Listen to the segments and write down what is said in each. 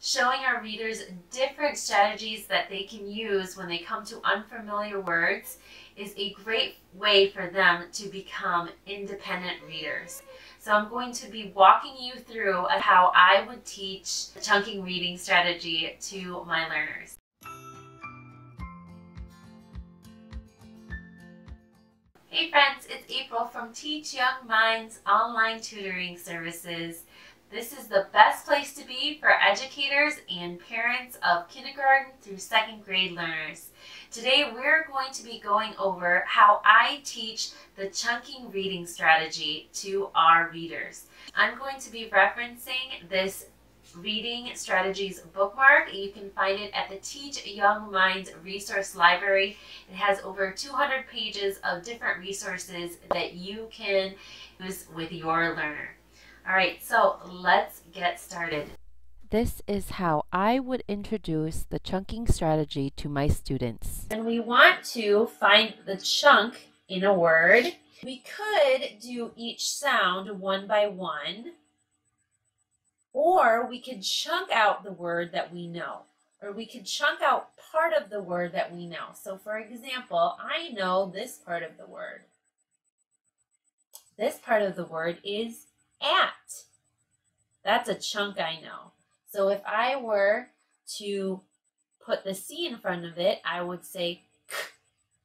showing our readers different strategies that they can use when they come to unfamiliar words is a great way for them to become independent readers. So I'm going to be walking you through how I would teach the chunking reading strategy to my learners. Hey friends, it's April from Teach Young Minds Online Tutoring Services. This is the best place to be for educators and parents of kindergarten through second grade learners. Today we're going to be going over how I teach the chunking reading strategy to our readers. I'm going to be referencing this reading strategies bookmark. You can find it at the Teach Young Minds resource library. It has over 200 pages of different resources that you can use with your learner. All right, so let's get started. This is how I would introduce the chunking strategy to my students. And we want to find the chunk in a word. We could do each sound one by one, or we could chunk out the word that we know, or we could chunk out part of the word that we know. So for example, I know this part of the word. This part of the word is at. That's a chunk I know. So if I were to put the C in front of it, I would say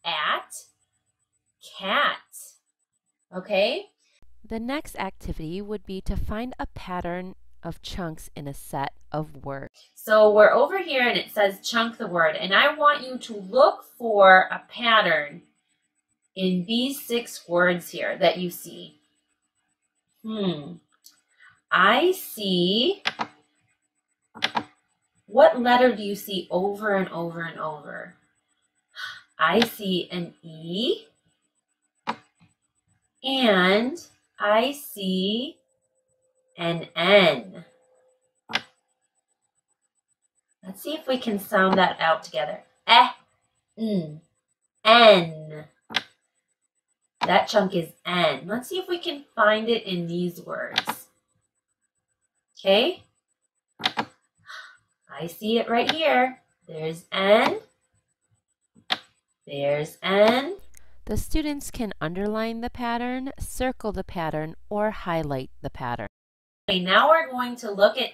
at cat. Okay? The next activity would be to find a pattern of chunks in a set of words. So we're over here and it says chunk the word, and I want you to look for a pattern in these 6 words here that you see. I see, what letter do you see over and over and over? I see an E, and I see an N. Let's see if we can sound that out together. N. That chunk is N. Let's see if we can find it in these words. Okay? I see it right here. There's N. There's N. The students can underline the pattern, circle the pattern, or highlight the pattern. Okay, now we're going to look at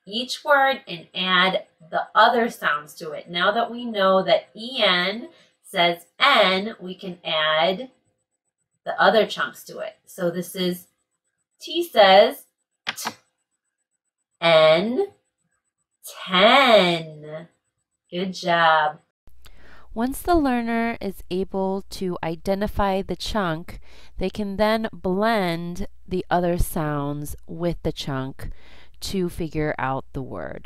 each word and add the other sounds to it. Now that we know that EN says N, we can add the other chunks to it. So this is T says T, N, 10. Good job. Once the learner is able to identify the chunk, they can then blend the other sounds with the chunk to figure out the word.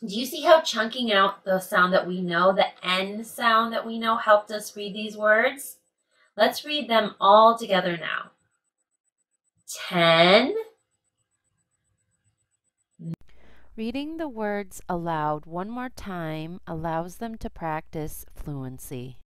Do you see how chunking out the sound that we know, the N sound that we know, helped us read these words? Let's read them all together now. 10. Reading the words aloud one more time allows them to practice fluency.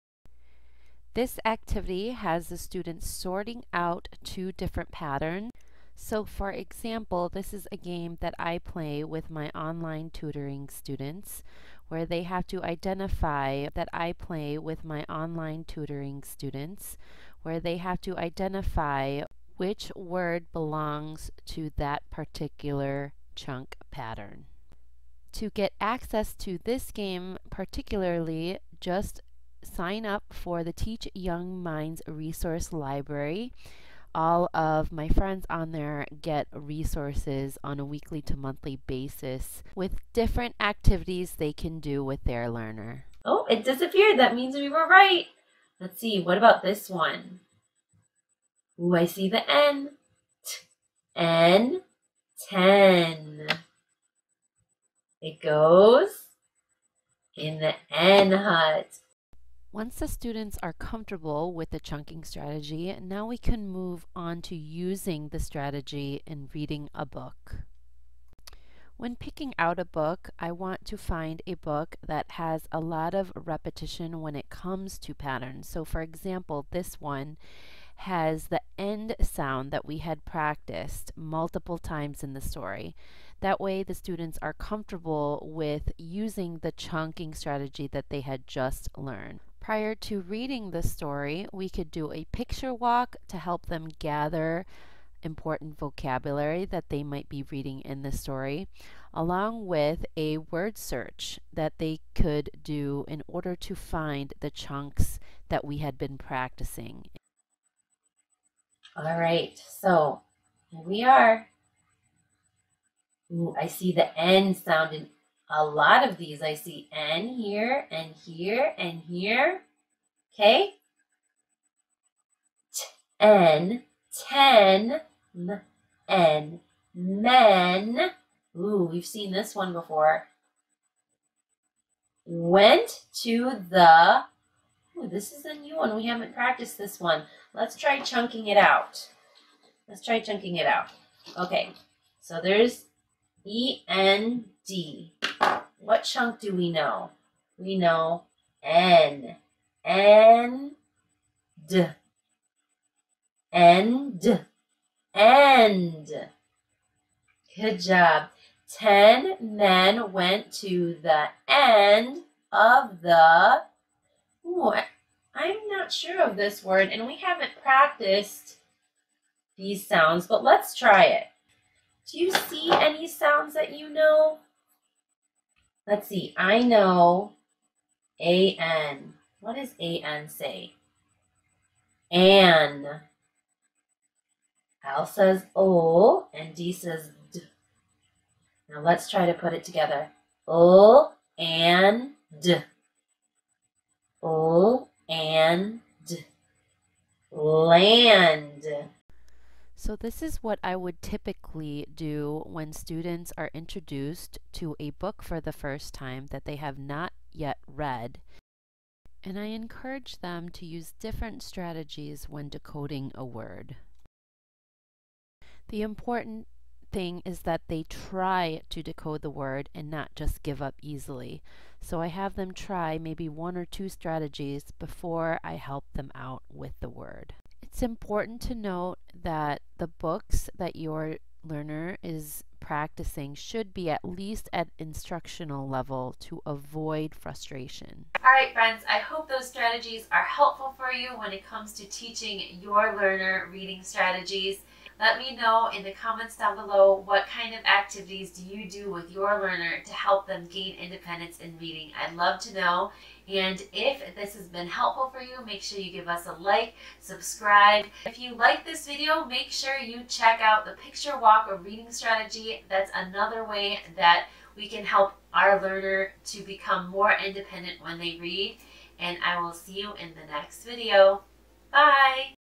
This activity has the students sorting out 2 different patterns. So for example, this is a game that I play with my online tutoring students where they have to identify which word belongs to that particular chunk pattern. To get access to this game particularly, just sign up for the Teach Young Minds resource library. All of my friends on there get resources on a weekly to monthly basis with different activities they can do with their learner. Oh, it disappeared. That means we were right. Let's see. What about this one? Ooh, I see the N. N, 10. It goes in the N hut. Once the students are comfortable with the chunking strategy, now we can move on to using the strategy in reading a book. When picking out a book, I want to find a book that has a lot of repetition when it comes to patterns. So for example, this one has the end sound that we had practiced multiple times in the story. That way the students are comfortable with using the chunking strategy that they had just learned. Prior to reading the story, we could do a picture walk to help them gather important vocabulary that they might be reading in the story, along with a word search that they could do in order to find the chunks that we had been practicing. All right, so here we are. Ooh, I see the N sound in a lot of these. I see N here and here and here. Okay? N, 10, N, men. Ooh, we've seen this one before. Went to the, ooh, this is a new one. We haven't practiced this one. Let's try chunking it out. Let's try chunking it out. Okay, so there's E-N-D. What chunk do we know? We know N. End. End. End. Good job. 10 men went to the end of the... Ooh, I'm not sure of this word, and we haven't practiced these sounds, but let's try it. Do you see any sounds that you know? Let's see. I know A-N. What does A-N say? An. Al says O, and D says D. Now let's try to put it together. O and D. O and D. Land. So this is what I would typically do when students are introduced to a book for the first time that they have not yet read. And I encourage them to use different strategies when decoding a word. The important thing is that they try to decode the word and not just give up easily. So I have them try maybe 1 or 2 strategies before I help them out with the word. It's important to note that the books that your learner is practicing should be at least at instructional level to avoid frustration. All right, friends, I hope those strategies are helpful for you when it comes to teaching your learner reading strategies. Let me know in the comments down below what kind of activities do you do with your learner to help them gain independence in reading. I'd love to know. And if this has been helpful for you, make sure you give us a like, subscribe. If you like this video, make sure you check out the picture walk or reading strategy. That's another way that we can help our learner to become more independent when they read. And I will see you in the next video. Bye!